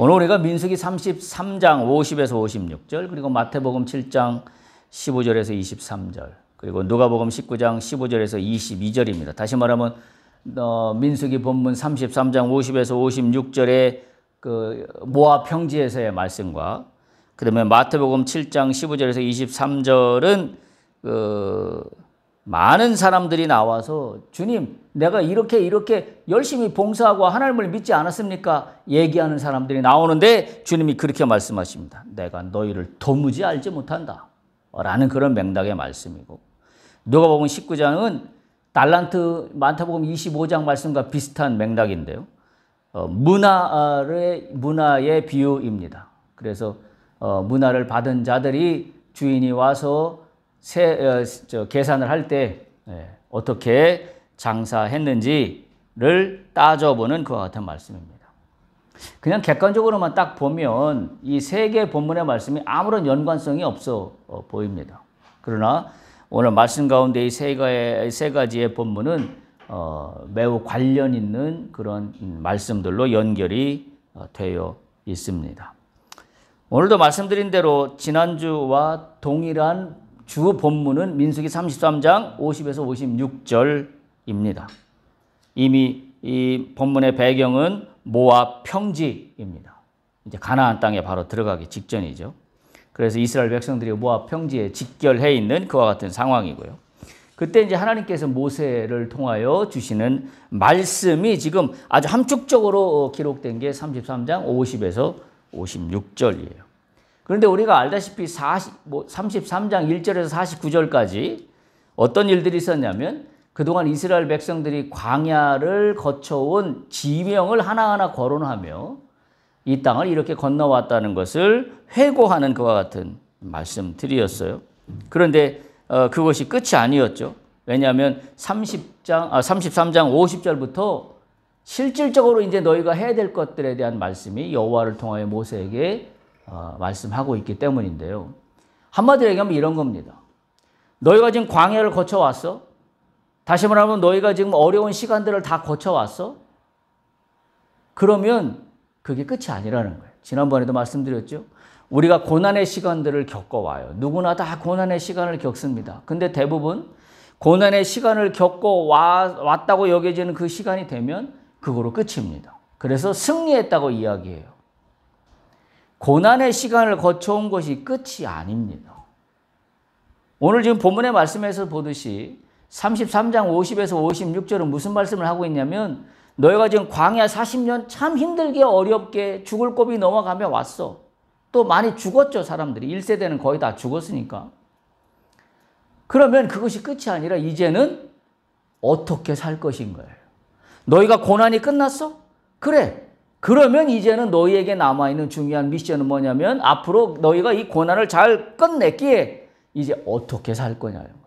오늘 우리가 민수기 33장 50에서 56절, 그리고 마태복음 7장 15절에서 23절, 그리고 누가복음 19장 15절에서 22절입니다. 다시 말하면 민수기 본문 33장 50에서 56절의 그 모압 평지에서의 말씀과, 그다음에 마태복음 7장 15절에서 23절은 많은 사람들이 나와서 주님, 내가 이렇게 열심히 봉사하고 하나님을 믿지 않았습니까? 얘기하는 사람들이 나오는데 주님이 그렇게 말씀하십니다. 내가 너희를 도무지 알지 못한다 라는 그런 맥락의 말씀이고, 누가복음 19장은 달란트, 마태복음 25장 말씀과 비슷한 맥락인데요. 문화의 비유입니다. 그래서 문화를 받은 자들이 주인이 와서 계산을 할 때 어떻게 장사했는지를 따져보는 그와 같은 말씀입니다. 그냥 객관적으로만 딱 보면 이 세 개 본문의 말씀이 아무런 연관성이 없어 보입니다. 그러나 오늘 말씀 가운데 이 세 가지의 본문은 매우 관련 있는 그런 말씀들로 연결이 되어 있습니다. 오늘도 말씀드린 대로 지난주와 동일한 주 본문은 민수기 33장 50에서 56절입니다. 이미 이 본문의 배경은 모압 평지입니다. 이제 가나안 땅에 바로 들어가기 직전이죠. 그래서 이스라엘 백성들이 모압 평지에 직결해 있는 그와 같은 상황이고요. 그때 이제 하나님께서 모세를 통하여 주시는 말씀이 지금 아주 함축적으로 기록된 게 33장 50에서 56절이에요. 그런데 우리가 알다시피 33장 1절에서 49절까지 어떤 일들이 있었냐면, 그동안 이스라엘 백성들이 광야를 거쳐온 지명을 하나하나 거론하며 이 땅을 이렇게 건너왔다는 것을 회고하는 그와 같은 말씀들이었어요. 그런데 그것이 끝이 아니었죠. 왜냐하면 33장 50절부터 실질적으로 이제 너희가 해야 될 것들에 대한 말씀이 여호와를 통하여 모세에게 말씀하고 있기 때문인데요. 한마디로 얘기하면 이런 겁니다. 너희가 지금 광야를 거쳐왔어? 다시 말하면 너희가 지금 어려운 시간들을 다 거쳐왔어? 그러면 그게 끝이 아니라는 거예요. 지난번에도 말씀드렸죠. 우리가 고난의 시간들을 겪어와요. 누구나 다 고난의 시간을 겪습니다. 근데 대부분 고난의 시간을 겪어왔다고 여겨지는 그 시간이 되면 그거로 끝입니다. 그래서 승리했다고 이야기해요. 고난의 시간을 거쳐온 것이 끝이 아닙니다. 오늘 지금 본문의 말씀에서 보듯이 33장 50에서 56절은 무슨 말씀을 하고 있냐면, 너희가 지금 광야 40년 참 힘들게 어렵게 죽을 고비 넘어가며 왔어. 또 많이 죽었죠, 사람들이. 1세대는 거의 다 죽었으니까. 그러면 그것이 끝이 아니라 이제는 어떻게 살 것인 거예요. 너희가 고난이 끝났어? 그래. 그러면 이제는 너희에게 남아있는 중요한 미션은 뭐냐면, 앞으로 너희가 이 고난을 잘 끝냈기에 이제 어떻게 살 거냐는 거예요.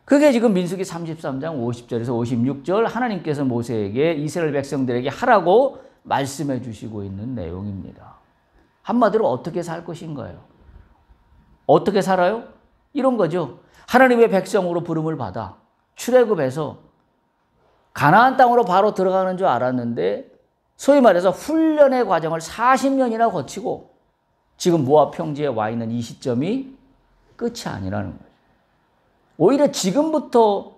그게 지금 민수기 33장 50절에서 56절 하나님께서 모세에게 이스라엘 백성들에게 하라고 말씀해 주시고 있는 내용입니다. 한마디로 어떻게 살 것인가요? 어떻게 살아요? 이런 거죠. 하나님의 백성으로 부름을 받아 출애굽해서 가나안 땅으로 바로 들어가는 줄 알았는데, 소위 말해서 훈련의 과정을 40년이나 거치고 지금 모압 평지에 와 있는 이 시점이 끝이 아니라는 거예요. 오히려 지금부터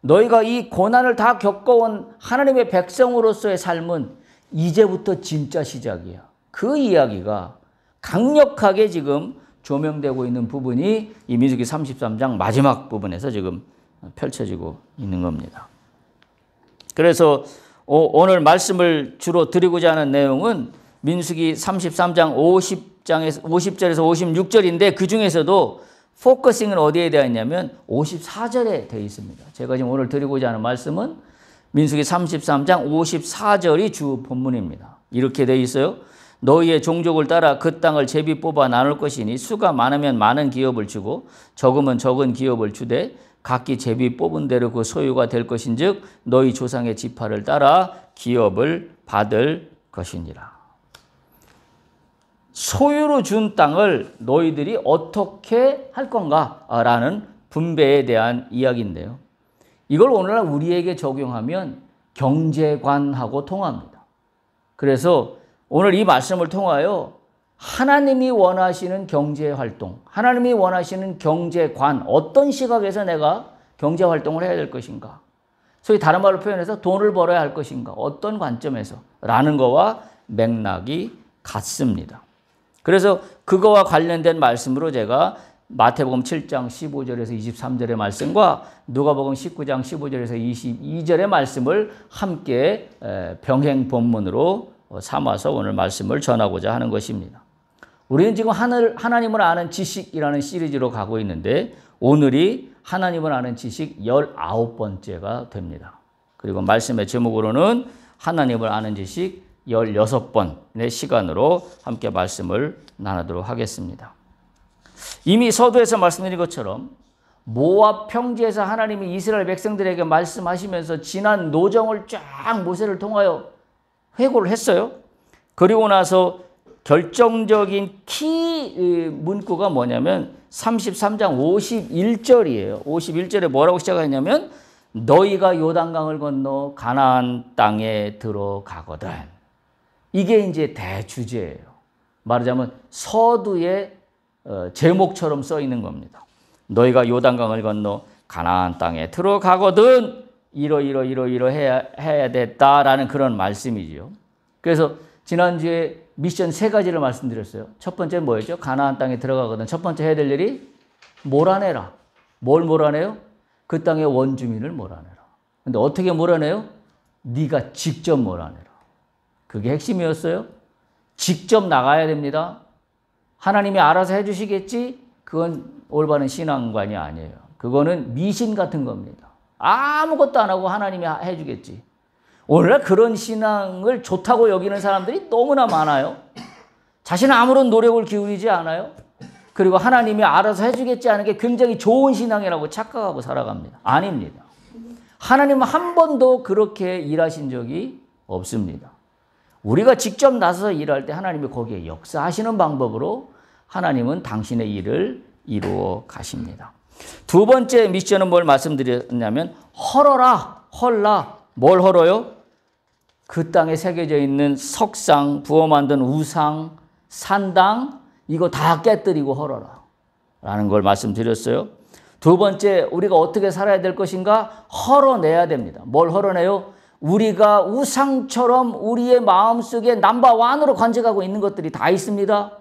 너희가 이 고난을 다 겪어온 하나님의 백성으로서의 삶은 이제부터 진짜 시작이야. 그 이야기가 강력하게 지금 조명되고 있는 부분이 이 민수기 33장 마지막 부분에서 지금 펼쳐지고 있는 겁니다. 그래서 오늘 말씀을 주로 드리고자 하는 내용은 민수기 33장 50절에서 56절인데, 그 중에서도 포커싱은 어디에 되어 있냐면 54절에 되어 있습니다. 제가 지금 오늘 드리고자 하는 말씀은 민수기 33장 54절이 주 본문입니다. 이렇게 되어 있어요. 너희의 종족을 따라 그 땅을 제비 뽑아 나눌 것이니 수가 많으면 많은 기업을 주고 적으면 적은 기업을 주되 각기 제비 뽑은 대로 그 소유가 될 것인즉 너희 조상의 지파를 따라 기업을 받을 것이니라. 소유로 준 땅을 너희들이 어떻게 할 건가라는 분배에 대한 이야기인데요. 이걸 오늘날 우리에게 적용하면 경제관하고 통합니다. 그래서 오늘 이 말씀을 통하여 하나님이 원하시는 경제활동, 하나님이 원하시는 경제관, 어떤 시각에서 내가 경제활동을 해야 될 것인가? 소위 다른 말로 표현해서 돈을 벌어야 할 것인가? 어떤 관점에서? 라는 거와 맥락이 같습니다. 그래서 그거와 관련된 말씀으로 제가 마태복음 7장 15절에서 23절의 말씀과 누가복음 19장 15절에서 22절의 말씀을 함께 병행 본문으로 삼아서 오늘 말씀을 전하고자 하는 것입니다. 우리는 지금 하나님을 아는 지식이라는 시리즈로 가고 있는데 오늘이 하나님을 아는 지식 19번째가 됩니다. 그리고 말씀의 제목으로는 하나님을 아는 지식 16번의 시간으로 함께 말씀을 나누도록 하겠습니다. 이미 서두에서 말씀드린 것처럼 모압 평지에서 하나님이 이스라엘 백성들에게 말씀하시면서 지난 노정을 쫙 모세를 통하여 회고를 했어요. 그리고 나서 결정적인 키 문구가 뭐냐면 33장 51절이에요. 51절에 뭐라고 시작하냐면 너희가 요단강을 건너 가나안 땅에 들어가거든. 이게 이제 대주제예요. 말하자면 서두의 제목처럼 써 있는 겁니다. 너희가 요단강을 건너 가나안 땅에 들어가거든 이러 해야 됐다라는 그런 말씀이죠. 그래서 지난주에 미션 3가지를 말씀드렸어요. 첫 번째 뭐였죠? 가나안 땅에 들어가거든. 첫 번째 해야 될 일이 몰아내라. 뭘 몰아내요? 그 땅의 원주민을 몰아내라. 근데 어떻게 몰아내요? 네가 직접 몰아내라. 그게 핵심이었어요. 직접 나가야 됩니다. 하나님이 알아서 해주시겠지? 그건 올바른 신앙관이 아니에요. 그거는 미신 같은 겁니다. 아무것도 안 하고 하나님이 해주겠지. 오늘날 그런 신앙을 좋다고 여기는 사람들이 너무나 많아요. 자신은 아무런 노력을 기울이지 않아요. 그리고 하나님이 알아서 해주겠지 하는 게 굉장히 좋은 신앙이라고 착각하고 살아갑니다. 아닙니다. 하나님은 한 번도 그렇게 일하신 적이 없습니다. 우리가 직접 나서서 일할 때 하나님이 거기에 역사하시는 방법으로 하나님은 당신의 일을 이루어 가십니다. 두 번째 미션은 뭘 말씀드렸냐면 헐어라, 헐라. 뭘 헐어요? 그 땅에 새겨져 있는 석상, 부어 만든 우상, 산당 이거 다 깨뜨리고 헐어라 라는 걸 말씀드렸어요. 두 번째 우리가 어떻게 살아야 될 것인가? 헐어내야 됩니다. 뭘 헐어내요? 우리가 우상처럼 우리의 마음속에 넘버원으로 간직하고 있는 것들이 다 있습니다.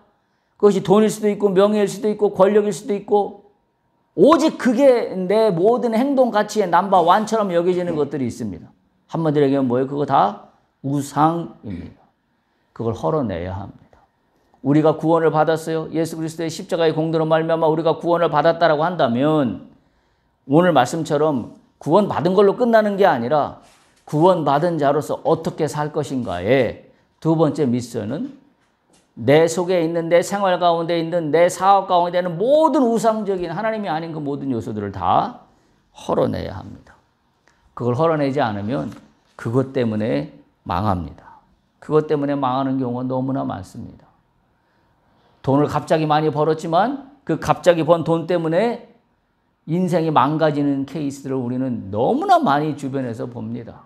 그것이 돈일 수도 있고 명예일 수도 있고 권력일 수도 있고 오직 그게 내 모든 행동 가치의 넘버원처럼 여겨지는 것들이 있습니다. 한마디로 얘기하면 뭐예요? 그거 다 우상입니다. 그걸 헐어내야 합니다. 우리가 구원을 받았어요. 예수 그리스도의 십자가의 공로로 말미암아 우리가 구원을 받았다라고 한다면 오늘 말씀처럼 구원받은 걸로 끝나는 게 아니라 구원받은 자로서 어떻게 살 것인가에 두 번째 미션은 내 속에 있는 내 생활 가운데 있는 내 사업 가운데 있는 모든 우상적인 하나님이 아닌 그 모든 요소들을 다 헐어내야 합니다. 그걸 헐어내지 않으면 그것 때문에 망합니다. 그것 때문에 망하는 경우가 너무나 많습니다. 돈을 갑자기 많이 벌었지만 그 갑자기 번 돈 때문에 인생이 망가지는 케이스들을 우리는 너무나 많이 주변에서 봅니다.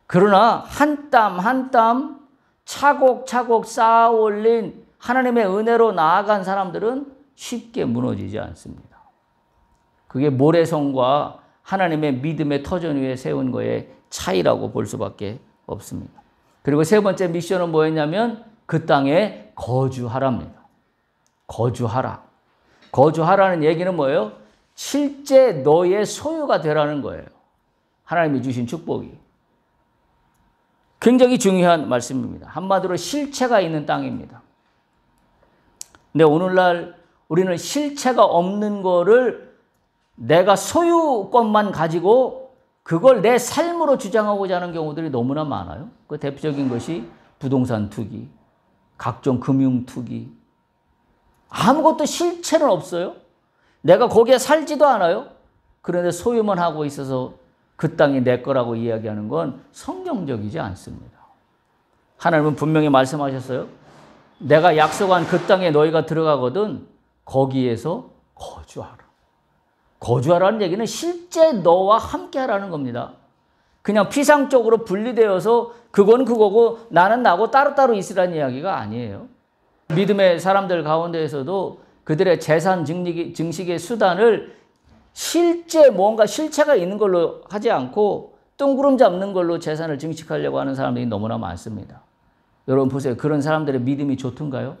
그러나 한 땀 한 땀 차곡차곡 쌓아 올린 하나님의 은혜로 나아간 사람들은 쉽게 무너지지 않습니다. 그게 모래성과 하나님의 믿음의 터전 위에 세운 거의 차이라고 볼 수밖에 없습니다. 그리고 세 번째 미션은 뭐였냐면 그 땅에 거주하랍니다. 거주하라. 거주하라는 얘기는 뭐예요? 실제 너의 소유가 되라는 거예요. 하나님이 주신 축복이. 굉장히 중요한 말씀입니다. 한마디로 실체가 있는 땅입니다. 근데 오늘날 우리는 실체가 없는 거를 내가 소유권만 가지고 그걸 내 삶으로 주장하고자 하는 경우들이 너무나 많아요. 그 대표적인 것이 부동산 투기, 각종 금융 투기. 아무것도 실체는 없어요. 내가 거기에 살지도 않아요. 그런데 소유만 하고 있어서 그 땅이 내 거라고 이야기하는 건 성경적이지 않습니다. 하나님은 분명히 말씀하셨어요. 내가 약속한 그 땅에 너희가 들어가거든 거기에서 거주하라. 거주하라는 얘기는 실제 너와 함께 하라는 겁니다. 그냥 피상적으로 분리되어서 그건 그거고 나는 나고 따로따로 있으라는 이야기가 아니에요. 믿음의 사람들 가운데에서도 그들의 재산 증식의 수단을 실제 뭔가 실체가 있는 걸로 하지 않고 뜬구름 잡는 걸로 재산을 증식하려고 하는 사람들이 너무나 많습니다. 여러분 보세요. 그런 사람들의 믿음이 좋던가요?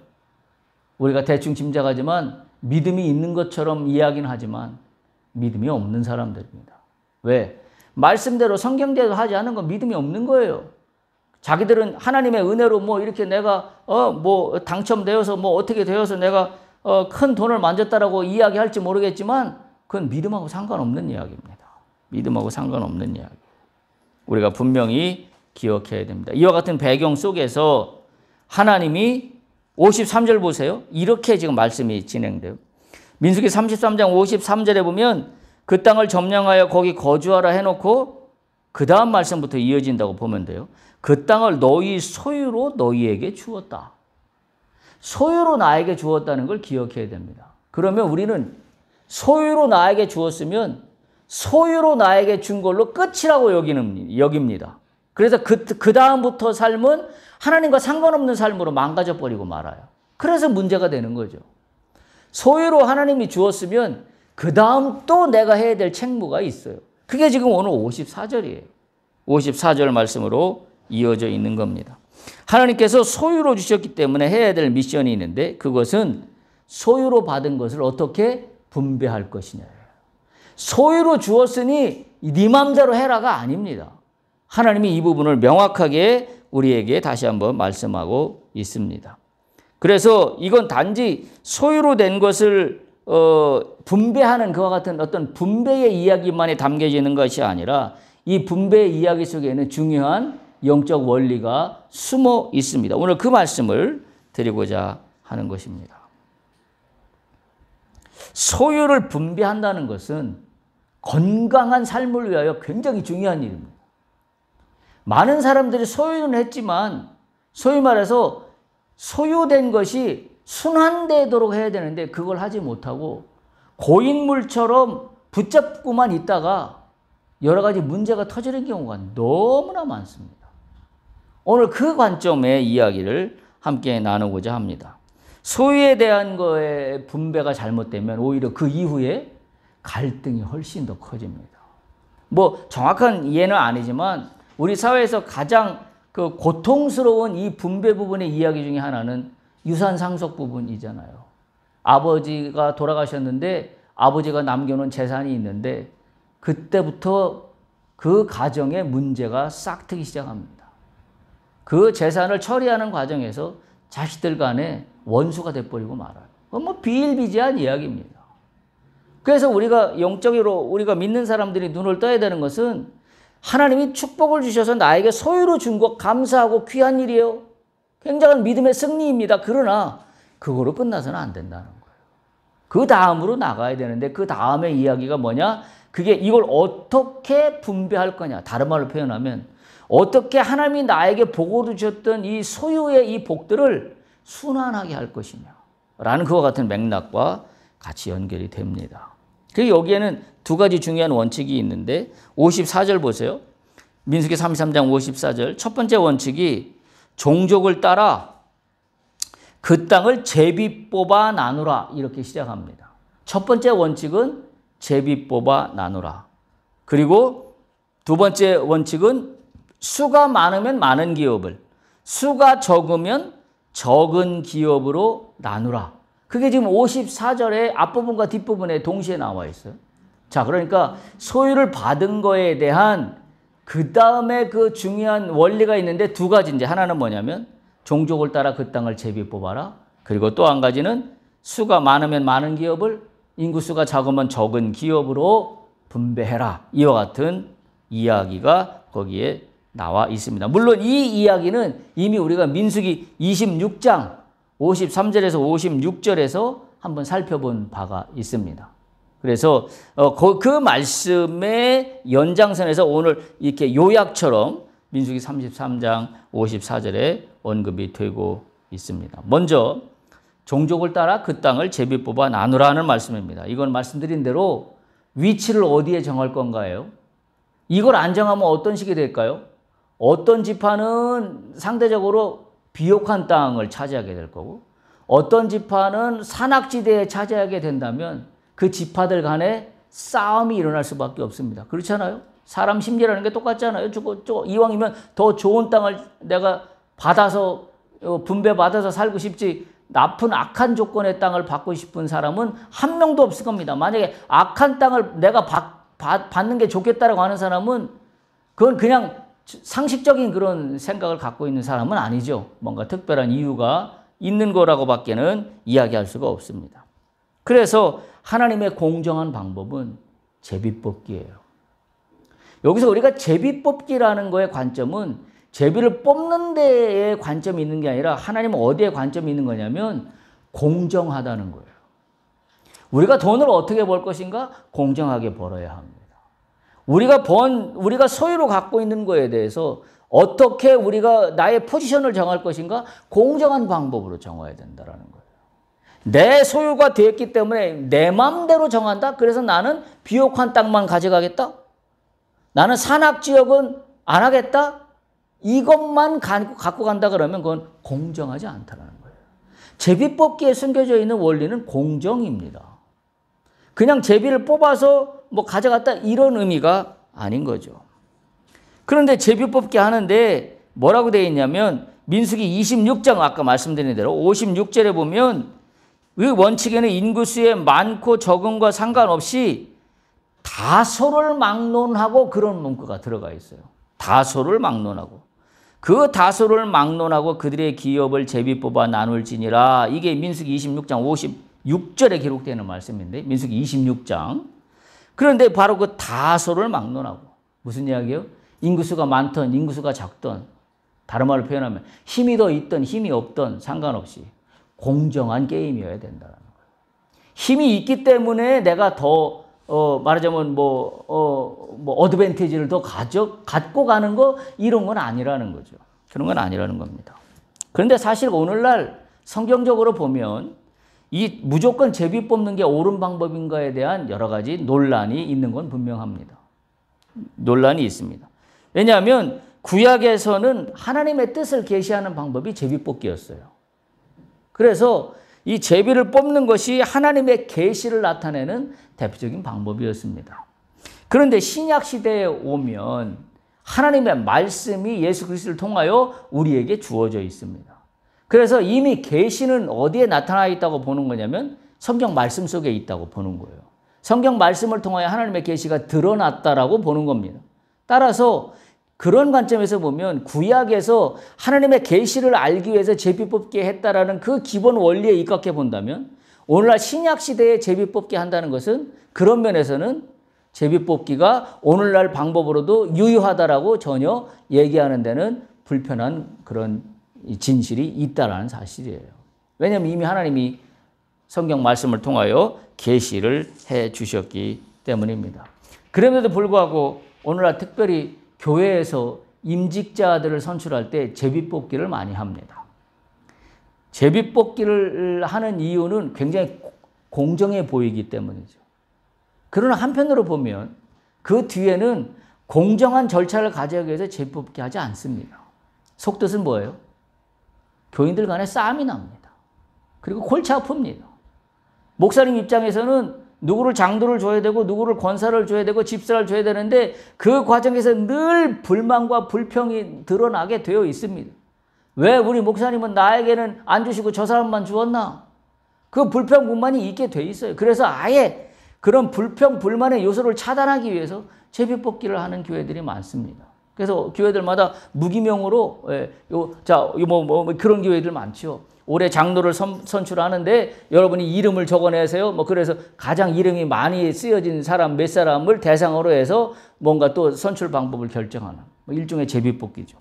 우리가 대충 짐작하지만 믿음이 있는 것처럼 이야기는 하지만 믿음이 없는 사람들입니다. 왜? 말씀대로 성경대로 하지 않은 건 믿음이 없는 거예요. 자기들은 하나님의 은혜로 뭐 이렇게 내가 뭐 당첨되어서 뭐 어떻게 되어서 내가 큰 돈을 만졌다라고 이야기할지 모르겠지만 그건 믿음하고 상관없는 이야기입니다. 믿음하고 상관없는 이야기. 우리가 분명히 기억해야 됩니다. 이와 같은 배경 속에서 하나님이 53절 보세요. 이렇게 지금 말씀이 진행돼요. 민수기 33장 53절에 보면 그 땅을 점령하여 거기 거주하라 해놓고 그 다음 말씀부터 이어진다고 보면 돼요. 그 땅을 너희 소유로 너희에게 주었다. 소유로 나에게 주었다는 걸 기억해야 됩니다. 그러면 우리는 소유로 나에게 주었으면 소유로 나에게 준 걸로 끝이라고 여깁니다. 그래서 그 다음부터 삶은 하나님과 상관없는 삶으로 망가져 버리고 말아요. 그래서 문제가 되는 거죠. 소유로 하나님이 주었으면 그 다음 또 내가 해야 될 책무가 있어요. 그게 지금 오늘 54절이에요. 54절 말씀으로 이어져 있는 겁니다. 하나님께서 소유로 주셨기 때문에 해야 될 미션이 있는데 그것은 소유로 받은 것을 어떻게 분배할 것이냐예요. 소유로 주었으니 네 맘대로 해라가 아닙니다. 하나님이 이 부분을 명확하게 우리에게 다시 한번 말씀하고 있습니다. 그래서 이건 단지 소유로 된 것을 분배하는 그와 같은 어떤 분배의 이야기만이 담겨지는 것이 아니라 이 분배의 이야기 속에는 중요한 영적 원리가 숨어 있습니다. 오늘 그 말씀을 드리고자 하는 것입니다. 소유를 분배한다는 것은 건강한 삶을 위하여 굉장히 중요한 일입니다. 많은 사람들이 소유는 했지만 소위 말해서 소유된 것이 순환되도록 해야 되는데 그걸 하지 못하고 고인물처럼 붙잡고만 있다가 여러 가지 문제가 터지는 경우가 너무나 많습니다. 오늘 그 관점의 이야기를 함께 나누고자 합니다. 소유에 대한 거의 분배가 잘못되면 오히려 그 이후에 갈등이 훨씬 더 커집니다. 뭐 정확한 이해는 아니지만 우리 사회에서 가장 그 고통스러운 이 분배 부분의 이야기 중에 하나는 유산 상속 부분이잖아요. 아버지가 돌아가셨는데 아버지가 남겨놓은 재산이 있는데 그때부터 그 가정에 문제가 싹트기 시작합니다. 그 재산을 처리하는 과정에서 자식들 간에 원수가 돼버리고 말아요. 그건 뭐 비일비재한 이야기입니다. 그래서 우리가 영적으로 우리가 믿는 사람들이 눈을 떠야 되는 것은 하나님이 축복을 주셔서 나에게 소유로 준 것 감사하고 귀한 일이에요. 굉장한 믿음의 승리입니다. 그러나 그거로 끝나서는 안 된다는 거예요. 그 다음으로 나가야 되는데 그 다음의 이야기가 뭐냐? 그게 이걸 어떻게 분배할 거냐. 다른 말로 표현하면 어떻게 하나님이 나에게 복으로 주셨던 이 소유의 이 복들을 순환하게 할 것이냐 라는 그와 같은 맥락과 같이 연결이 됩니다. 그 여기에는 두 가지 중요한 원칙이 있는데 54절 보세요. 민수기 33장 54절 첫 번째 원칙이 종족을 따라 그 땅을 제비 뽑아 나누라 이렇게 시작합니다. 첫 번째 원칙은 제비 뽑아 나누라. 그리고 두 번째 원칙은 수가 많으면 많은 기업을, 수가 적으면 적은 기업으로 나누라. 그게 지금 54절의 앞부분과 뒷부분에 동시에 나와 있어요. 자, 그러니까 소유를 받은 거에 대한 그 다음에 그 중요한 원리가 있는데 두 가지인데 하나는 뭐냐면 종족을 따라 그 땅을 제비 뽑아라. 그리고 또 한 가지는 수가 많으면 많은 기업을, 인구수가 적으면 적은 기업으로 분배해라. 이와 같은 이야기가 거기에 나와 있습니다. 물론 이 이야기는 이미 우리가 민수기 26장 53절에서 56절에서 한번 살펴본 바가 있습니다. 그래서 그 말씀의 연장선에서 오늘 이렇게 요약처럼 민수기 33장 54절에 언급이 되고 있습니다. 먼저 종족을 따라 그 땅을 제비 뽑아 나누라는 말씀입니다. 이건 말씀드린 대로 위치를 어디에 정할 건가요? 이걸 안 정하면 어떤 식이 될까요? 어떤 지파는 상대적으로 비옥한 땅을 차지하게 될 거고 어떤 지파는 산악지대에 차지하게 된다면 그 지파들 간에 싸움이 일어날 수밖에 없습니다. 그렇잖아요? 사람 심리라는 게 똑같잖아요. 이왕이면 더 좋은 땅을 내가 받아서 분배받아서 살고 싶지 나쁜 악한 조건의 땅을 받고 싶은 사람은 한 명도 없을 겁니다. 만약에 악한 땅을 내가 받는 게 좋겠다라고 하는 사람은 그건 그냥 상식적인 그런 생각을 갖고 있는 사람은 아니죠. 뭔가 특별한 이유가 있는 거라고 밖에는 이야기할 수가 없습니다. 그래서 하나님의 공정한 방법은 제비뽑기예요. 여기서 우리가 제비뽑기라는 거의 관점은 제비를 뽑는 데에 관점이 있는 게 아니라 하나님은 어디에 관점이 있는 거냐면 공정하다는 거예요. 우리가 돈을 어떻게 벌 것인가? 공정하게 벌어야 합니다. 우리가 소유로 갖고 있는 거에 대해서 어떻게 우리가 나의 포지션을 정할 것인가? 공정한 방법으로 정해야 된다는 거예요. 내 소유가 되었기 때문에 내 마음대로 정한다? 그래서 나는 비옥한 땅만 가져가겠다? 나는 산악지역은 안 하겠다? 이것만 갖고 간다 그러면 그건 공정하지 않다는 거예요. 제비뽑기에 숨겨져 있는 원리는 공정입니다. 그냥 제비를 뽑아서 뭐 가져갔다 이런 의미가 아닌 거죠. 그런데 제비뽑기 하는데 뭐라고 되어 있냐면 민수기 26장 아까 말씀드린 대로 56절에 보면 그 원칙에는 인구수의 많고 적음과 상관없이 다소를 막론하고 그런 문구가 들어가 있어요. 다소를 막론하고. 그 다소를 막론하고 그들의 기업을 제비 뽑아 나눌지니라. 이게 민수기 26장 56절에 기록되는 말씀인데 민수기 26장. 그런데 바로 그 다소를 막론하고 무슨 이야기예요? 인구수가 많던 인구수가 작던 다른 말로 표현하면 힘이 더 있던 힘이 없던 상관없이 공정한 게임이어야 된다는 거예요. 힘이 있기 때문에 내가 더 말하자면 어드밴티지를 더 갖고 가는 거 이런 건 아니라는 거죠. 그런 건 아니라는 겁니다. 그런데 사실 오늘날 성경적으로 보면 이 무조건 제비 뽑는 게 옳은 방법인가에 대한 여러 가지 논란이 있는 건 분명합니다. 논란이 있습니다. 왜냐하면 구약에서는 하나님의 뜻을 계시하는 방법이 제비 뽑기였어요. 그래서 이 제비를 뽑는 것이 하나님의 계시를 나타내는 대표적인 방법이었습니다. 그런데 신약 시대에 오면 하나님의 말씀이 예수 그리스도를 통하여 우리에게 주어져 있습니다. 그래서 이미 계시는 어디에 나타나 있다고 보는 거냐면 성경 말씀 속에 있다고 보는 거예요. 성경 말씀을 통하여 하나님의 계시가 드러났다라고 보는 겁니다. 따라서 그런 관점에서 보면 구약에서 하나님의 계시를 알기 위해서 제비 뽑기 했다라는 그 기본 원리에 입각해 본다면 오늘날 신약 시대에 제비 뽑기 한다는 것은 그런 면에서는 제비 뽑기가 오늘날 방법으로도 유효하다라고 전혀 얘기하는 데는 불편한 그런 진실이 있다라는 사실이에요. 왜냐하면 이미 하나님이 성경 말씀을 통하여 계시를 해 주셨기 때문입니다. 그럼에도 불구하고 오늘날 특별히 교회에서 임직자들을 선출할 때 제비뽑기를 많이 합니다. 제비뽑기를 하는 이유는 굉장히 공정해 보이기 때문이죠. 그러나 한편으로 보면 그 뒤에는 공정한 절차를 가져가기 위해서 제비뽑기 하지 않습니다. 속뜻은 뭐예요? 교인들 간에 싸움이 납니다. 그리고 골치 아픕니다. 목사님 입장에서는 누구를 장도를 줘야 되고 누구를 권사를 줘야 되고 집사를 줘야 되는데 그 과정에서 늘 불만과 불평이 드러나게 되어 있습니다. 왜 우리 목사님은 나에게는 안 주시고 저 사람만 주었나? 그 불평 불만이 있게 돼 있어요. 그래서 아예 그런 불평 불만의 요소를 차단하기 위해서 제비뽑기를 하는 교회들이 많습니다. 그래서 교회들마다 무기명으로 그런 교회들 많죠. 올해 장로를 선출하는데 여러분이 이름을 적어내세요. 그래서 가장 이름이 많이 쓰여진 사람 몇 사람을 대상으로 해서 뭔가 또 선출 방법을 결정하는 일종의 제비뽑기죠.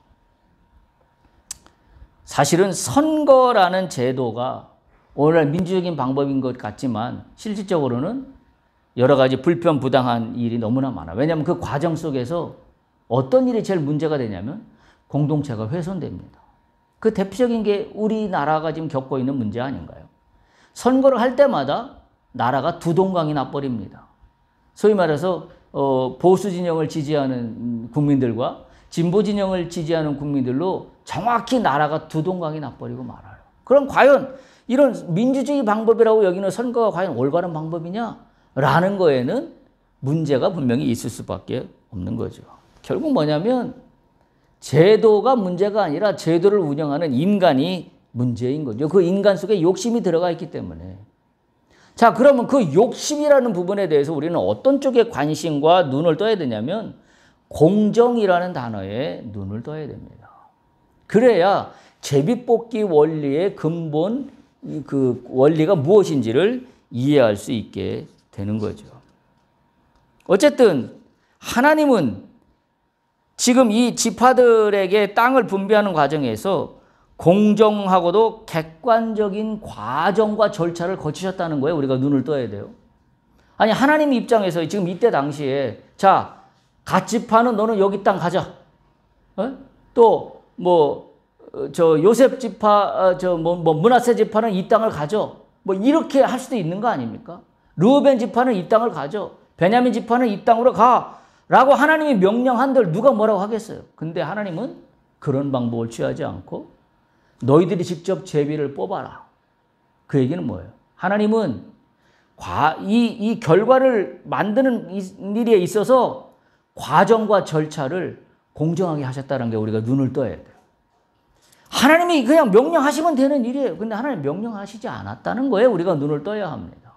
사실은 선거라는 제도가 오늘날 민주적인 방법인 것 같지만 실질적으로는 여러 가지 불편부당한 일이 너무나 많아요. 왜냐하면 그 과정 속에서 어떤 일이 제일 문제가 되냐면 공동체가 훼손됩니다. 그 대표적인 게 우리나라가 지금 겪고 있는 문제 아닌가요? 선거를 할 때마다 나라가 두 동강이 나버립니다. 소위 말해서 보수 진영을 지지하는 국민들과 진보 진영을 지지하는 국민들로 정확히 나라가 두 동강이 나버리고 말아요. 그럼 과연 이런 민주주의 방법이라고 여기는 선거가 과연 올바른 방법이냐? 라는 거에는 문제가 분명히 있을 수밖에 없는 거죠. 결국 뭐냐면 제도가 문제가 아니라 제도를 운영하는 인간이 문제인 거죠. 그 인간 속에 욕심이 들어가 있기 때문에. 자, 그러면 그 욕심이라는 부분에 대해서 우리는 어떤 쪽에 관심과 눈을 떠야 되냐면 공정이라는 단어에 눈을 떠야 됩니다. 그래야 제비뽑기 원리의 근본 그 원리가 무엇인지를 이해할 수 있게 되는 거죠. 어쨌든 하나님은 지금 이 지파들에게 땅을 분배하는 과정에서 공정하고도 객관적인 과정과 절차를 거치셨다는 거예요. 우리가 눈을 떠야 돼요. 아니 하나님 입장에서 지금 이때 당시에 자, 갓 지파는 너는 여기 땅 가자. 또 요셉 지파 므낫세 지파는 이 땅을 가져. 뭐 이렇게 할 수도 있는 거 아닙니까? 르우벤 지파는 이 땅을 가져. 베냐민 지파는 이 땅으로 가. 라고 하나님이 명령한들 누가 뭐라고 하겠어요? 근데 하나님은 그런 방법을 취하지 않고 너희들이 직접 제비를 뽑아라. 그 얘기는 뭐예요? 하나님은 이 결과를 만드는 일에 있어서 과정과 절차를 공정하게 하셨다는 게 우리가 눈을 떠야 돼요. 하나님이 그냥 명령하시면 되는 일이에요. 근데 하나님 명령하시지 않았다는 거예요. 우리가 눈을 떠야 합니다.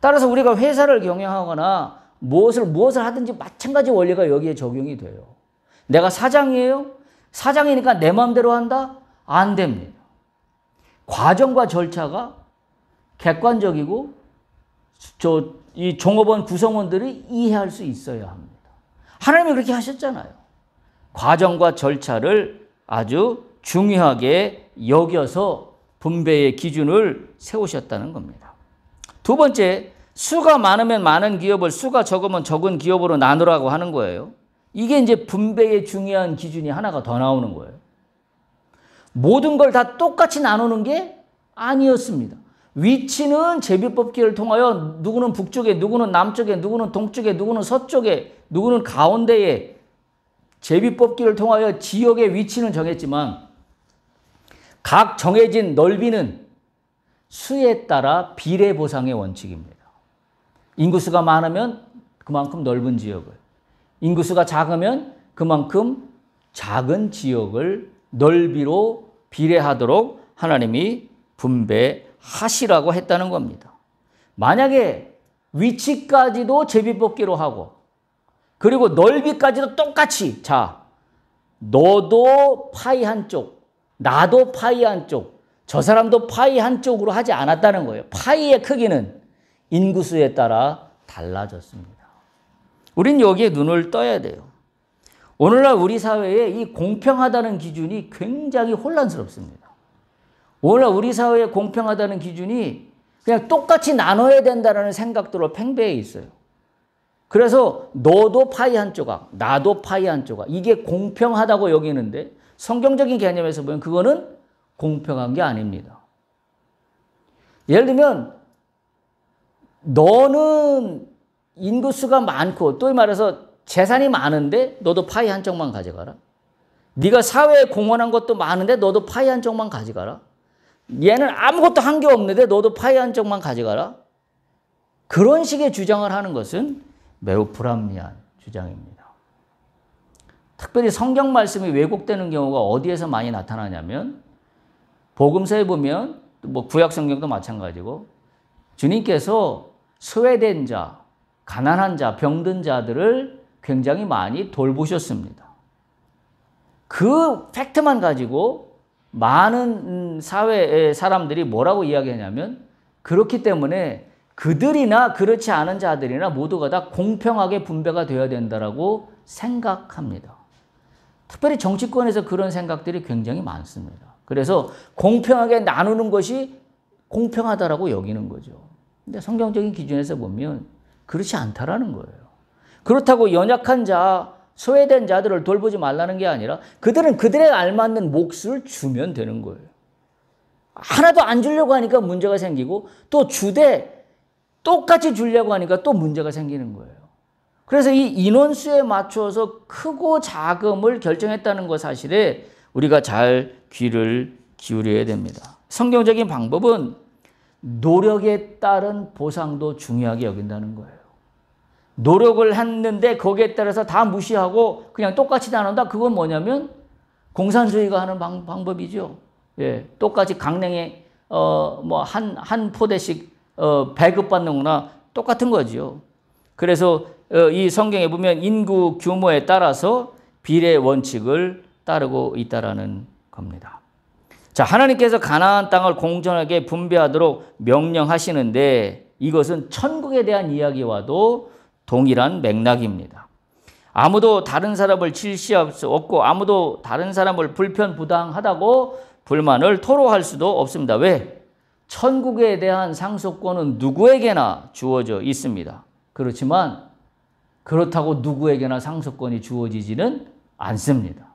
따라서 우리가 회사를 경영하거나 무엇을 하든지 마찬가지 원리가 여기에 적용이 돼요. 내가 사장이에요? 사장이니까 내 마음대로 한다? 안 됩니다. 과정과 절차가 객관적이고 이 종업원 구성원들이 이해할 수 있어야 합니다. 하나님이 그렇게 하셨잖아요. 과정과 절차를 아주 중요하게 여겨서 분배의 기준을 세우셨다는 겁니다. 두 번째, 수가 많으면 많은 기업을 수가 적으면 적은 기업으로 나누라고 하는 거예요. 이게 이제 분배의 중요한 기준이 하나가 더 나오는 거예요. 모든 걸 다 똑같이 나누는 게 아니었습니다. 위치는 제비뽑기를 통하여 누구는 북쪽에, 누구는 남쪽에, 누구는 동쪽에, 누구는 서쪽에, 누구는 가운데에 제비뽑기를 통하여 지역의 위치는 정했지만 각 정해진 넓이는 수에 따라 비례 보상의 원칙입니다. 인구수가 많으면 그만큼 넓은 지역을, 인구수가 작으면 그만큼 작은 지역을 넓이로 비례하도록 하나님이 분배하시라고 했다는 겁니다. 만약에 위치까지도 제비뽑기로 하고 그리고 넓이까지도 똑같이 자, 너도 파이 한쪽, 나도 파이 한쪽, 저 사람도 파이 한쪽으로 하지 않았다는 거예요. 파이의 크기는 인구수에 따라 달라졌습니다. 우린 여기에 눈을 떠야 돼요. 오늘날 우리 사회에 이 공평하다는 기준이 굉장히 혼란스럽습니다. 오늘날 우리 사회에 공평하다는 기준이 그냥 똑같이 나눠야 된다는 생각들로 팽배해 있어요. 그래서 너도 파이 한 조각, 나도 파이 한 조각, 이게 공평하다고 여기는데 성경적인 개념에서 보면 그거는 공평한 게 아닙니다. 예를 들면 너는 인구수가 많고 또 말해서 재산이 많은데 너도 파이 한쪽만 가져가라. 네가 사회에 공헌한 것도 많은데 너도 파이 한쪽만 가져가라. 얘는 아무것도 한 게 없는데 너도 파이 한쪽만 가져가라. 그런 식의 주장을 하는 것은 매우 불합리한 주장입니다. 특별히 성경 말씀이 왜곡되는 경우가 어디에서 많이 나타나냐면 복음서에 보면 뭐 구약 성경도 마찬가지고 주님께서 소외된 자, 가난한 자, 병든 자들을 굉장히 많이 돌보셨습니다. 그 팩트만 가지고 많은 사회의 사람들이 뭐라고 이야기하냐면 그렇기 때문에 그들이나 그렇지 않은 자들이나 모두가 다 공평하게 분배가 되어야 된다라고 생각합니다. 특별히 정치권에서 그런 생각들이 굉장히 많습니다. 그래서 공평하게 나누는 것이 공평하다라고 여기는 거죠. 근데 성경적인 기준에서 보면 그렇지 않다라는 거예요. 그렇다고 연약한 자, 소외된 자들을 돌보지 말라는 게 아니라 그들은 그들에 알맞는 몫을 주면 되는 거예요. 하나도 안 주려고 하니까 문제가 생기고 또 주되 똑같이 주려고 하니까 또 문제가 생기는 거예요. 그래서 이 인원수에 맞춰서 크고 작음을 결정했다는 것 사실에 우리가 잘 귀를 기울여야 됩니다. 성경적인 방법은 노력에 따른 보상도 중요하게 여긴다는 거예요. 노력을 했는데 거기에 따라서 다 무시하고 그냥 똑같이 나눈다? 그건 뭐냐면 공산주의가 하는 방법이죠. 예, 똑같이 강냉에 한 포대씩 배급받는 거나 똑같은 거죠. 그래서 이 성경에 보면 인구 규모에 따라서 비례 원칙을 따르고 있다라는 겁니다. 자, 하나님께서 가나안 땅을 공정하게 분배하도록 명령하시는데 이것은 천국에 대한 이야기와도 동일한 맥락입니다. 아무도 다른 사람을 질시할 수 없고 아무도 다른 사람을 불편부당하다고 불만을 토로할 수도 없습니다. 왜? 천국에 대한 상속권은 누구에게나 주어져 있습니다. 그렇지만 그렇다고 누구에게나 상속권이 주어지지는 않습니다.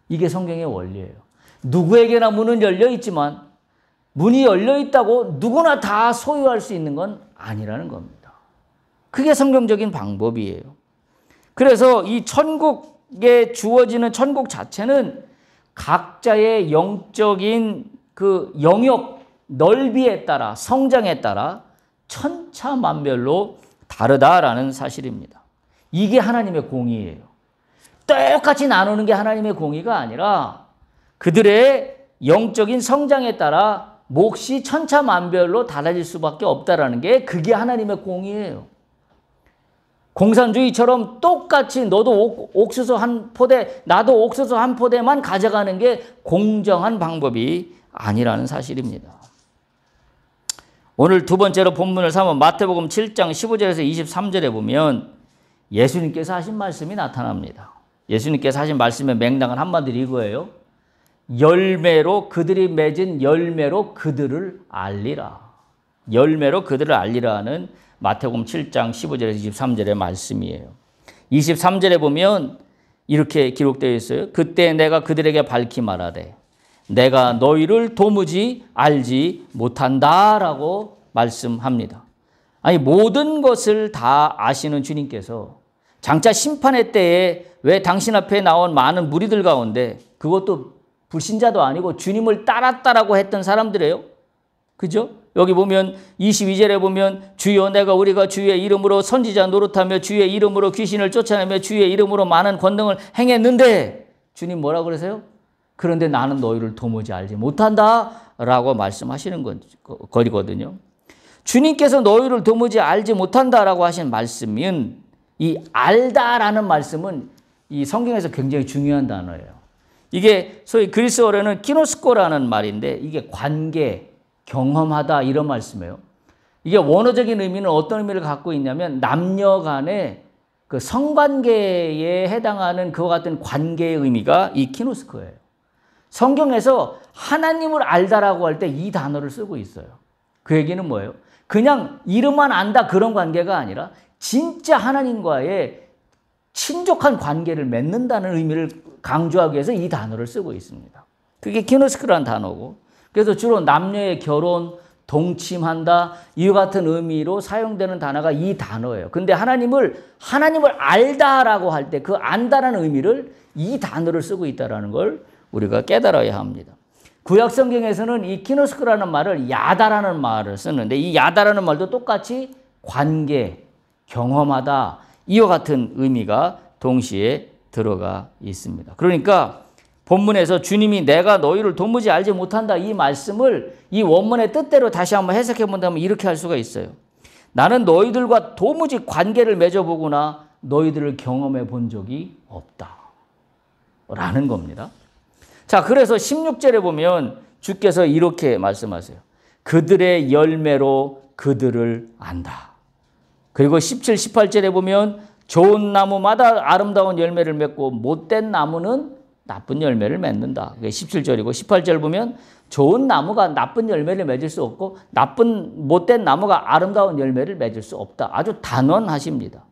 이게 성경의 원리예요. 누구에게나 문은 열려 있지만 문이 열려 있다고 누구나 다 소유할 수 있는 건 아니라는 겁니다. 그게 성경적인 방법이에요. 그래서 이 천국에 주어지는 천국 자체는 각자의 영적인 그 영역 넓이에 따라 성장에 따라 천차만별로 다르다라는 사실입니다. 이게 하나님의 공의예요. 똑같이 나누는 게 하나님의 공의가 아니라 그들의 영적인 성장에 따라 몫이 천차만별로 달라질 수밖에 없다라는 게 그게 하나님의 공의예요. 공산주의처럼 똑같이 너도 옥수수 한 포대, 나도 옥수수 한 포대만 가져가는 게 공정한 방법이 아니라는 사실입니다. 오늘 두 번째로 본문을 삼은 마태복음 7장 15절에서 23절에 보면 예수님께서 하신 말씀이 나타납니다. 예수님께서 하신 말씀의 맥락은 한마디로 이거예요. 열매로 그들이 맺은 열매로 그들을 알리라. 열매로 그들을 알리라는 마태복음 7장 15절에서 23절의 말씀이에요. 23절에 보면 이렇게 기록되어 있어요. 그때 내가 그들에게 밝히 말하되 내가 너희를 도무지 알지 못한다라고 말씀합니다. 아니 모든 것을 다 아시는 주님께서 장차 심판의 때에 왜 당신 앞에 나온 많은 무리들 가운데 그것도 불신자도 아니고 주님을 따랐다라고 했던 사람들이에요. 그죠? 여기 보면 22절에 보면 주여 내가 우리가 주의 이름으로 선지자 노릇하며 주의 이름으로 귀신을 쫓아내며 주의 이름으로 많은 권능을 행했는데 주님 뭐라고 그러세요? 그런데 나는 너희를 도무지 알지 못한다라고 말씀하시는 거거든요. 주님께서 너희를 도무지 알지 못한다라고 하신 말씀은 이 알다라는 말씀은 이 성경에서 굉장히 중요한 단어예요. 이게 소위 그리스어로는 키노스코라는 말인데 이게 관계, 경험하다 이런 말씀이에요. 이게 원어적인 의미는 어떤 의미를 갖고 있냐면 남녀 간의 그 성관계에 해당하는 그와 같은 관계의 의미가 이 키노스코예요. 성경에서 하나님을 알다라고 할 때 이 단어를 쓰고 있어요. 그 얘기는 뭐예요? 그냥 이름만 안다 그런 관계가 아니라 진짜 하나님과의 친족한 관계를 맺는다는 의미를 강조하기 위해서 이 단어를 쓰고 있습니다. 그게 키노스코라는 단어고 그래서 주로 남녀의 결혼, 동침한다 이와 같은 의미로 사용되는 단어가 이 단어예요. 근데 하나님을 알다라고 할 때 그 안다라는 의미를 이 단어를 쓰고 있다는 걸 우리가 깨달아야 합니다. 구약 성경에서는 이 키노스코라는 말을 야다라는 말을 쓰는데 이 야다라는 말도 똑같이 관계, 경험하다 이와 같은 의미가 동시에 들어가 있습니다. 그러니까 본문에서 주님이 내가 너희를 도무지 알지 못한다 이 말씀을 이 원문의 뜻대로 다시 한번 해석해 본다면 이렇게 할 수가 있어요. 나는 너희들과 도무지 관계를 맺어보거나 너희들을 경험해 본 적이 없다 라는 겁니다. 자, 그래서 16절에 보면 주께서 이렇게 말씀하세요. 그들의 열매로 그들을 안다. 그리고 17, 18절에 보면 좋은 나무마다 아름다운 열매를 맺고 못된 나무는 나쁜 열매를 맺는다. 그게 17절이고 18절 보면 좋은 나무가 나쁜 열매를 맺을 수 없고 못된 나무가 아름다운 열매를 맺을 수 없다. 아주 단언하십니다.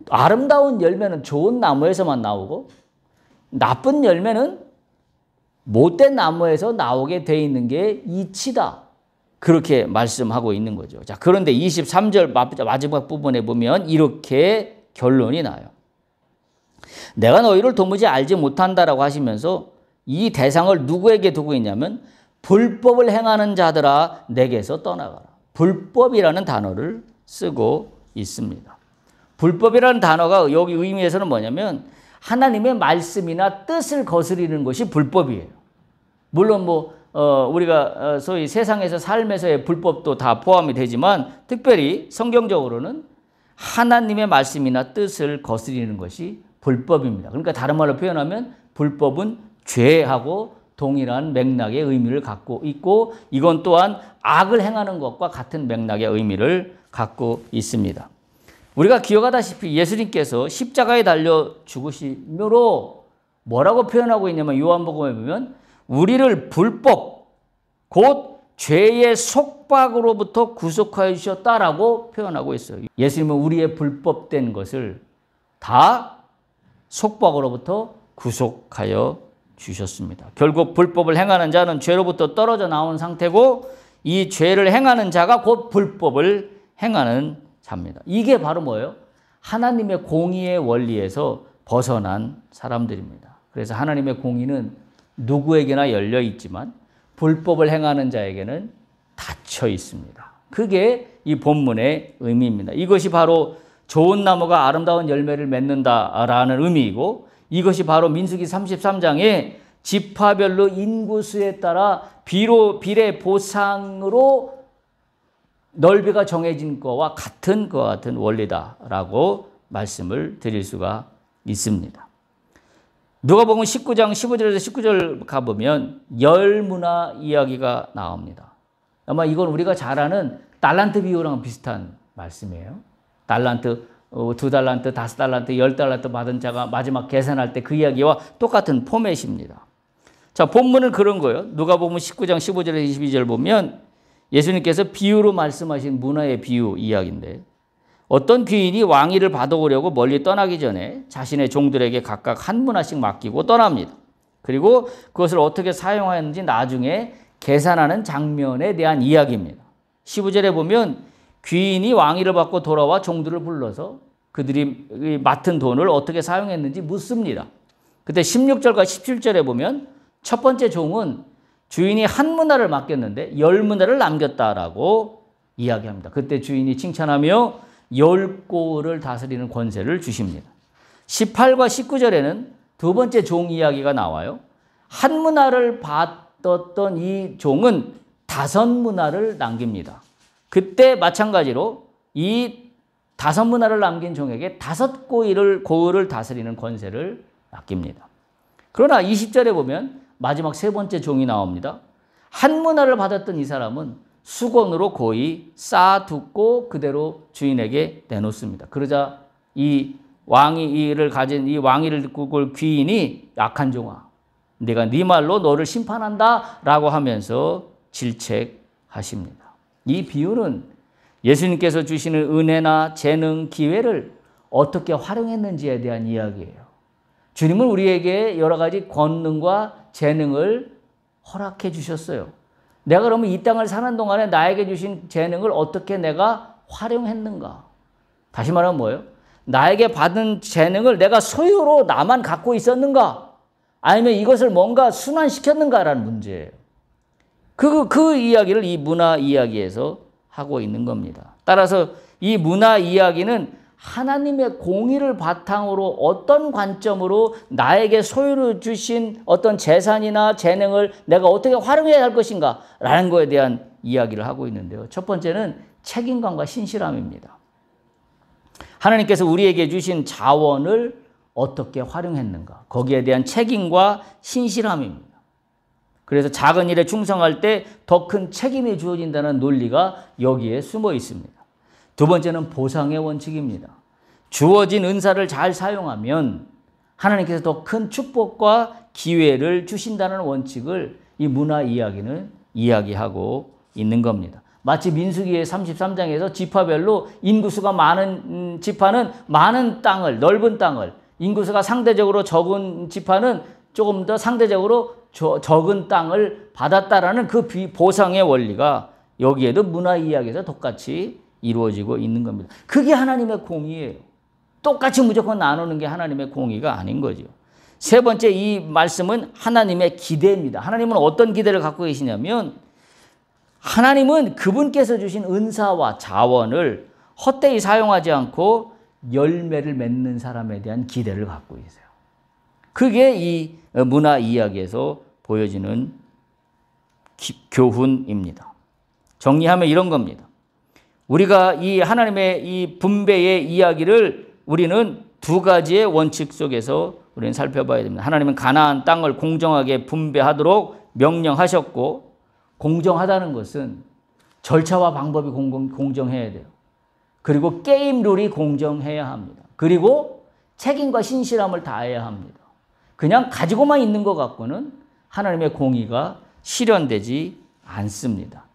아름다운 열매는 좋은 나무에서만 나오고 나쁜 열매는 못된 나무에서 나오게 돼 있는 게 이치다. 그렇게 말씀하고 있는 거죠. 자, 그런데 23절 마지막 부분에 보면 이렇게 결론이 나요. 내가 너희를 도무지 알지 못한다라고 하시면서 이 대상을 누구에게 두고 있냐면 불법을 행하는 자들아 내게서 떠나가라. 불법이라는 단어를 쓰고 있습니다. 불법이라는 단어가 여기 의미에서는 뭐냐면 하나님의 말씀이나 뜻을 거스리는 것이 불법이에요. 물론 우리가 소위 세상에서 삶에서의 불법도 다 포함이 되지만 특별히 성경적으로는 하나님의 말씀이나 뜻을 거스리는 것이 불법입니다. 그러니까 다른 말로 표현하면 불법은 죄하고 동일한 맥락의 의미를 갖고 있고 이건 또한 악을 행하는 것과 같은 맥락의 의미를 갖고 있습니다. 우리가 기억하다시피 예수님께서 십자가에 달려 죽으심으로 뭐라고 표현하고 있냐면 요한복음에 보면 우리를 불법 곧 죄의 속박으로부터 구속하여 주셨다라고 표현하고 있어요. 예수님은 우리의 불법된 것을 다 속박으로부터 구속하여 주셨습니다. 결국 불법을 행하는 자는 죄로부터 떨어져 나온 상태고 이 죄를 행하는 자가 곧 불법을 행하는 자입니다. 이게 바로 뭐예요? 하나님의 공의의 원리에서 벗어난 사람들입니다. 그래서 하나님의 공의는 누구에게나 열려 있지만 불법을 행하는 자에게는 닫혀 있습니다. 그게 이 본문의 의미입니다. 이것이 바로 좋은 나무가 아름다운 열매를 맺는다라는 의미이고 이것이 바로 민수기 33장에 지파별로 인구수에 따라 비례 보상으로 넓이가 정해진 것과 같은 원리다라고 말씀을 드릴 수가 있습니다. 누가복음 19장 15절에서 19절 가보면 열문화 이야기가 나옵니다. 아마 이건 우리가 잘 아는 달란트 비유랑 비슷한 말씀이에요. 달란트, 2달란트, 5달란트, 10달란트 받은 자가 마지막 계산할 때 그 이야기와 똑같은 포맷입니다. 자, 본문은 그런 거예요. 누가복음 19장 15절에서 22절 보면 예수님께서 비유로 말씀하신 문화의 비유 이야기인데 어떤 귀인이 왕위를 받아오려고 멀리 떠나기 전에 자신의 종들에게 각각 한 문화씩 맡기고 떠납니다. 그리고 그것을 어떻게 사용하였는지 나중에 계산하는 장면에 대한 이야기입니다. 15절에 보면 귀인이 왕위를 받고 돌아와 종들을 불러서 그들이 맡은 돈을 어떻게 사용했는지 묻습니다. 그때 16절과 17절에 보면 첫 번째 종은 주인이 한 문화를 맡겼는데 10문화를 남겼다라고 이야기합니다. 그때 주인이 칭찬하며 10고를 다스리는 권세를 주십니다. 18과 19절에는 두 번째 종 이야기가 나와요. 한 문화를 받았던 이 종은 5문화를 남깁니다. 그때 마찬가지로 이 5문화를 남긴 종에게 5고를 다스리는 권세를 맡깁니다. 그러나 20절에 보면 마지막 세 번째 종이 나옵니다. 한 문화를 받았던 이 사람은 수건으로 고이 쌓아두고 그대로 주인에게 내놓습니다. 그러자 이 왕위를 가진 이 왕위를 꾸을 귀인이 약한 종아, 내가 네 말로 너를 심판한다 라고 하면서 질책하십니다. 이 비유는 예수님께서 주시는 은혜나 재능, 기회를 어떻게 활용했는지에 대한 이야기예요. 주님은 우리에게 여러 가지 권능과 재능을 허락해 주셨어요. 내가 그러면 이 땅을 사는 동안에 나에게 주신 재능을 어떻게 내가 활용했는가? 다시 말하면 뭐예요? 나에게 받은 재능을 내가 소유로 나만 갖고 있었는가? 아니면 이것을 뭔가 순환시켰는가라는 문제예요. 그 이야기를 이 문화 이야기에서 하고 있는 겁니다. 따라서 이 문화 이야기는 하나님의 공의를 바탕으로 어떤 관점으로 나에게 소유로 주신 어떤 재산이나 재능을 내가 어떻게 활용해야 할 것인가 라는 것에 대한 이야기를 하고 있는데요. 첫 번째는 책임감과 신실함입니다. 하나님께서 우리에게 주신 자원을 어떻게 활용했는가 거기에 대한 책임과 신실함입니다. 그래서 작은 일에 충성할 때 더 큰 책임이 주어진다는 논리가 여기에 숨어 있습니다. 두 번째는 보상의 원칙입니다. 주어진 은사를 잘 사용하면 하나님께서 더 큰 축복과 기회를 주신다는 원칙을 이 문화 이야기는 이야기하고 있는 겁니다. 마치 민수기의 33장에서 지파별로 인구수가 많은 지파는 많은 땅을, 넓은 땅을, 인구수가 상대적으로 적은 지파는 조금 더 상대적으로 적은 땅을 받았다라는 그 보상의 원리가 여기에도 문화 이야기에서 똑같이 이루어지고 있는 겁니다. 그게 하나님의 공의예요. 똑같이 무조건 나누는 게 하나님의 공의가 아닌 거죠. 세 번째, 이 말씀은 하나님의 기대입니다. 하나님은 어떤 기대를 갖고 계시냐면 하나님은 그분께서 주신 은사와 자원을 헛되이 사용하지 않고 열매를 맺는 사람에 대한 기대를 갖고 계세요. 그게 이 문화 이야기에서 보여지는 교훈입니다. 정리하면 이런 겁니다. 우리가 이 하나님의 이 분배의 이야기를 우리는 두 가지의 원칙 속에서 우리는 살펴봐야 됩니다. 하나님은 가나안 땅을 공정하게 분배하도록 명령하셨고, 공정하다는 것은 절차와 방법이 공정해야 돼요. 그리고 게임 룰이 공정해야 합니다. 그리고 책임과 신실함을 다해야 합니다. 그냥 가지고만 있는 것 같고는 하나님의 공의가 실현되지 않습니다.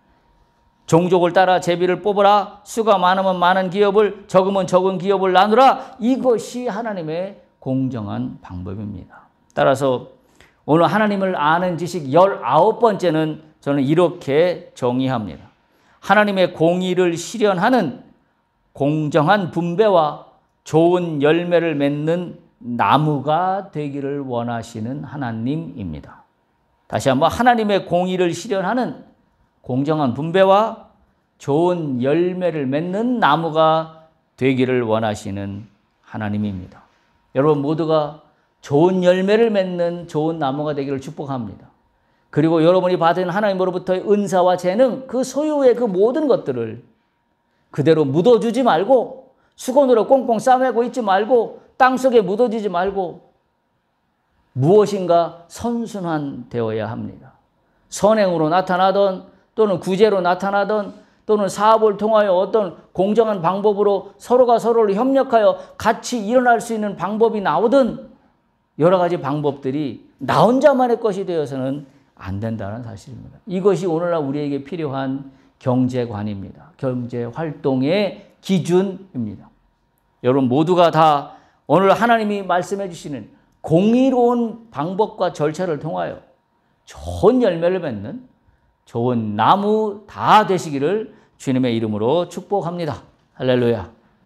종족을 따라 제비를 뽑으라, 수가 많으면 많은 기업을, 적으면 적은 기업을 나누라. 이것이 하나님의 공정한 방법입니다. 따라서 오늘 하나님을 아는 지식 19번째는 저는 이렇게 정의합니다. 하나님의 공의를 실현하는 공정한 분배와 좋은 열매를 맺는 나무가 되기를 원하시는 하나님입니다. 다시 한번, 하나님의 공의를 실현하는 공정한 분배와 좋은 열매를 맺는 나무가 되기를 원하시는 하나님입니다. 여러분 모두가 좋은 열매를 맺는 좋은 나무가 되기를 축복합니다. 그리고 여러분이 받은 하나님으로부터의 은사와 재능, 그 소유의 그 모든 것들을 그대로 묻어주지 말고, 수건으로 꽁꽁 싸매고 있지 말고, 땅속에 묻어지지 말고 무엇인가 선순환되어야 합니다. 선행으로 나타나던 또는 구제로 나타나던 또는 사업을 통하여 어떤 공정한 방법으로 서로가 서로를 협력하여 같이 일어날 수 있는 방법이 나오든 여러 가지 방법들이 나 혼자만의 것이 되어서는 안 된다는 사실입니다. 이것이 오늘날 우리에게 필요한 경제관입니다. 경제활동의 기준입니다. 여러분 모두가 다 오늘 하나님이 말씀해 주시는 공의로운 방법과 절차를 통하여 좋은 열매를 맺는 좋은 나무 다 되시기를 주님의 이름으로 축복합니다. 할렐루야.